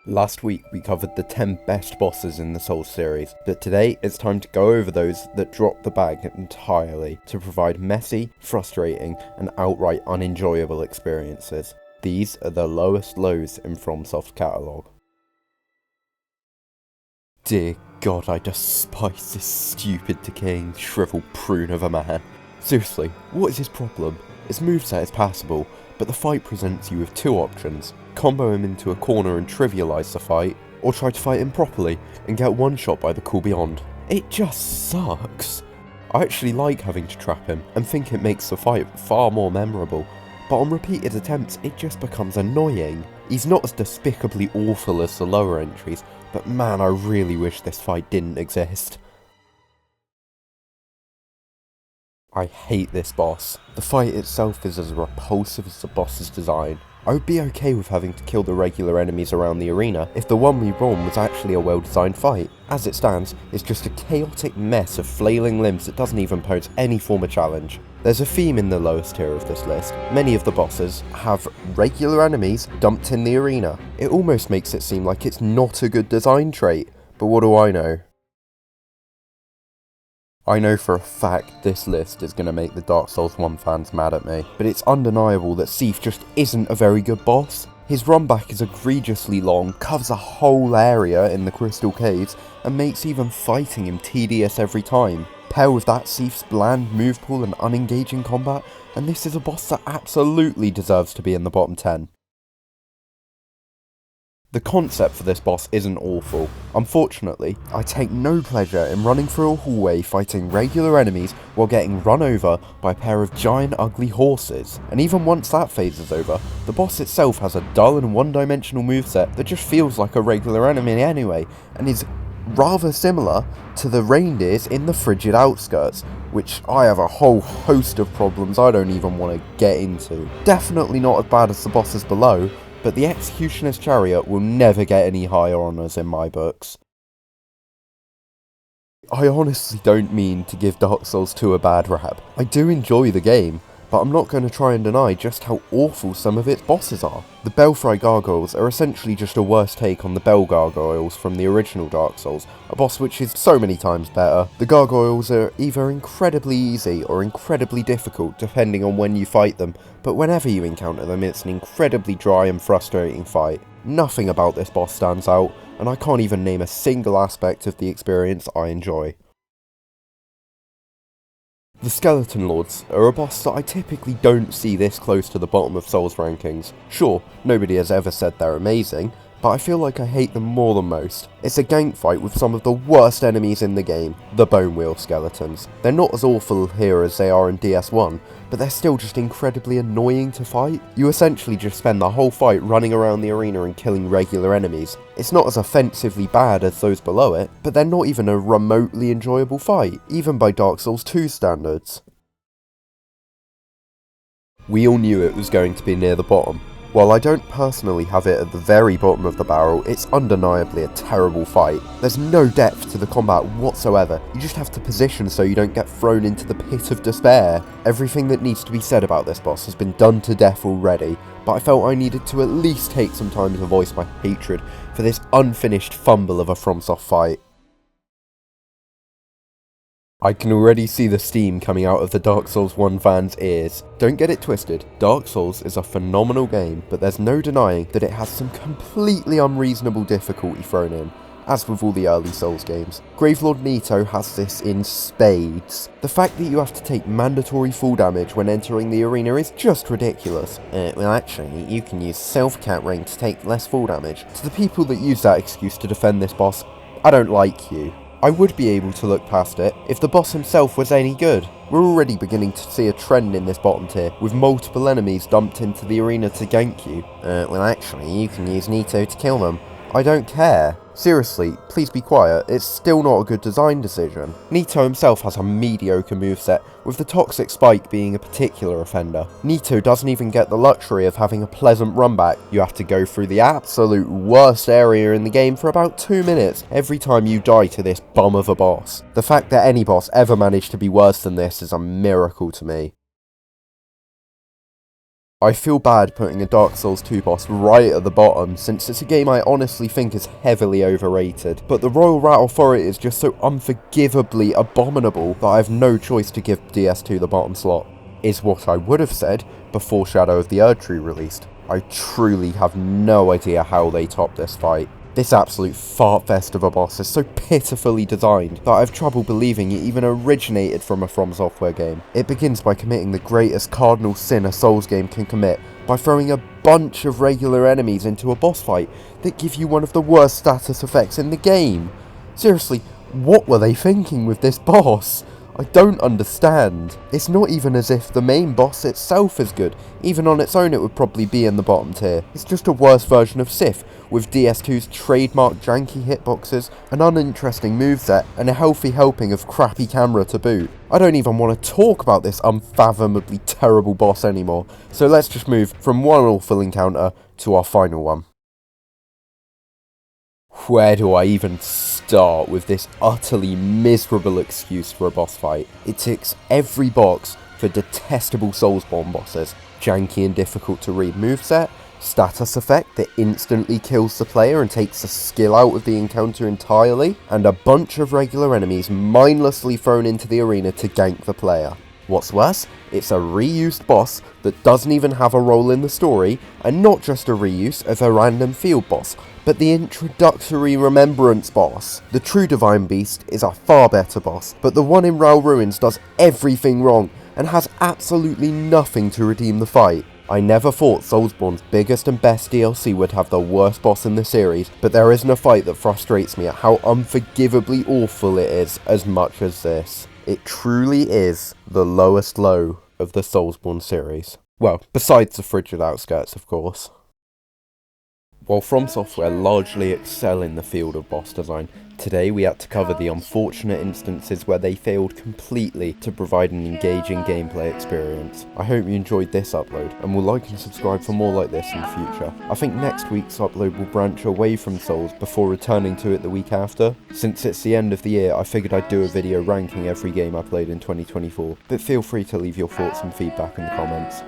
Last week we covered the 10 best bosses in the Souls series, but today it's time to go over those that drop the bag entirely to provide messy, frustrating and outright unenjoyable experiences. These are the lowest lows in FromSoft's catalogue. Dear God, I despise this stupid, decaying, shriveled prune of a man. Seriously, what is his problem? His moveset is passable, but the fight presents you with two options. Combo him into a corner and trivialise the fight, or try to fight him properly and get one shot by the cool beyond. It just sucks. I actually like having to trap him and think it makes the fight far more memorable, but on repeated attempts it just becomes annoying. He's not as despicably awful as the lower entries, but man, I really wish this fight didn't exist. I hate this boss. The fight itself is as repulsive as the boss's design. I would be okay with having to kill the regular enemies around the arena if the one we won was actually a well-designed fight. As it stands, it's just a chaotic mess of flailing limbs that doesn't even pose any form of challenge. There's a theme in the lowest tier of this list. Many of the bosses have regular enemies dumped in the arena. It almost makes it seem like it's not a good design trait, but what do I know? I know for a fact this list is going to make the Dark Souls 1 fans mad at me, but it's undeniable that Sif just isn't a very good boss. His run back is egregiously long, covers a whole area in the Crystal Caves, and makes even fighting him tedious every time. Pair with that Sif's bland move pool and unengaging combat, and this is a boss that absolutely deserves to be in the bottom 10. The concept for this boss isn't awful. Unfortunately, I take no pleasure in running through a hallway fighting regular enemies while getting run over by a pair of giant ugly horses. And even once that phase is over, the boss itself has a dull and one-dimensional moveset that just feels like a regular enemy anyway, and is rather similar to the reindeers in the Frigid Outskirts, which I have a whole host of problems I don't even want to get into. Definitely not as bad as the bosses below, but the Executioner's Chariot will never get any higher honours in my books. I honestly don't mean to give Dark Souls 2 a bad rap. I do enjoy the game, but I'm not going to try and deny just how awful some of its bosses are. The Belfry Gargoyles are essentially just a worse take on the Bell Gargoyles from the original Dark Souls, a boss which is so many times better. The Gargoyles are either incredibly easy or incredibly difficult depending on when you fight them, but whenever you encounter them it's an incredibly dry and frustrating fight. Nothing about this boss stands out, and I can't even name a single aspect of the experience I enjoy. The Skeleton Lords are a boss that I typically don't see this close to the bottom of Souls rankings. Sure, nobody has ever said they're amazing, but I feel like I hate them more than most. It's a gank fight with some of the worst enemies in the game, the Bone Wheel Skeletons. They're not as awful here as they are in DS1, but they're still just incredibly annoying to fight. You essentially just spend the whole fight running around the arena and killing regular enemies. It's not as offensively bad as those below it, but they're not even a remotely enjoyable fight, even by Dark Souls 2 standards. We all knew it was going to be near the bottom. While I don't personally have it at the very bottom of the barrel, it's undeniably a terrible fight. There's no depth to the combat whatsoever, you just have to position so you don't get thrown into the pit of despair. Everything that needs to be said about this boss has been done to death already, but I felt I needed to at least take some time to voice my hatred for this unfinished fumble of a FromSoft fight. I can already see the steam coming out of the Dark Souls 1 fans' ears. Don't get it twisted, Dark Souls is a phenomenal game, but there's no denying that it has some completely unreasonable difficulty thrown in, as with all the early Souls games. Gravelord Nito has this in spades. The fact that you have to take mandatory full damage when entering the arena is just ridiculous. Well actually, you can use self-cat rank to take less full damage. To the people that use that excuse to defend this boss, I don't like you. I would be able to look past it if the boss himself was any good. We're already beginning to see a trend in this bottom tier, with multiple enemies dumped into the arena to gank you. Well actually, you can use Nito to kill them. I don't care. Seriously, please be quiet, it's still not a good design decision. Nito himself has a mediocre moveset, with the Toxic Spike being a particular offender. Nito doesn't even get the luxury of having a pleasant run back. You have to go through the absolute worst area in the game for about 2 minutes every time you die to this bum of a boss. The fact that any boss ever managed to be worse than this is a miracle to me. I feel bad putting a Dark Souls 2 boss right at the bottom, since it's a game I honestly think is heavily overrated, but the Royal Rat Authority is just so unforgivably abominable that I have no choice to give DS2 the bottom slot. Is what I would have said before Shadow of the Erdtree released. I truly have no idea how they topped this fight. This absolute fartfest of a boss is so pitifully designed that I have trouble believing it even originated from a From Software game. It begins by committing the greatest cardinal sin a Souls game can commit by throwing a bunch of regular enemies into a boss fight that give you one of the worst status effects in the game. Seriously, what were they thinking with this boss? I don't understand. It's not even as if the main boss itself is good. Even on its own it would probably be in the bottom tier. It's just a worse version of Sif, with DS2's trademark janky hitboxes, an uninteresting moveset, and a healthy helping of crappy camera to boot. I don't even want to talk about this unfathomably terrible boss anymore, so let's just move from one awful encounter to our final one. Where do I even start with this utterly miserable excuse for a boss fight? It ticks every box for detestable Soulsborne bosses. Janky and difficult to read moveset, status effect that instantly kills the player and takes the skill out of the encounter entirely, and a bunch of regular enemies mindlessly thrown into the arena to gank the player. What's worse, it's a reused boss that doesn't even have a role in the story, and not just a reuse of a random field boss, but the introductory Remembrance boss. The true Divine Beast is a far better boss, but the one in Rao Ruins does everything wrong, and has absolutely nothing to redeem the fight. I never thought Soulsborne's biggest and best DLC would have the worst boss in the series, but there isn't a fight that frustrates me at how unforgivably awful it is as much as this. It truly is the lowest low of the Soulsborne series. Well, besides the frigid outskirts, of course. While From Software largely excel in the field of boss design, today we had to cover the unfortunate instances where they failed completely to provide an engaging gameplay experience. I hope you enjoyed this upload, and will like and subscribe for more like this in the future. I think next week's upload will branch away from Souls before returning to it the week after. Since it's the end of the year, I figured I'd do a video ranking every game I played in 2024, but feel free to leave your thoughts and feedback in the comments.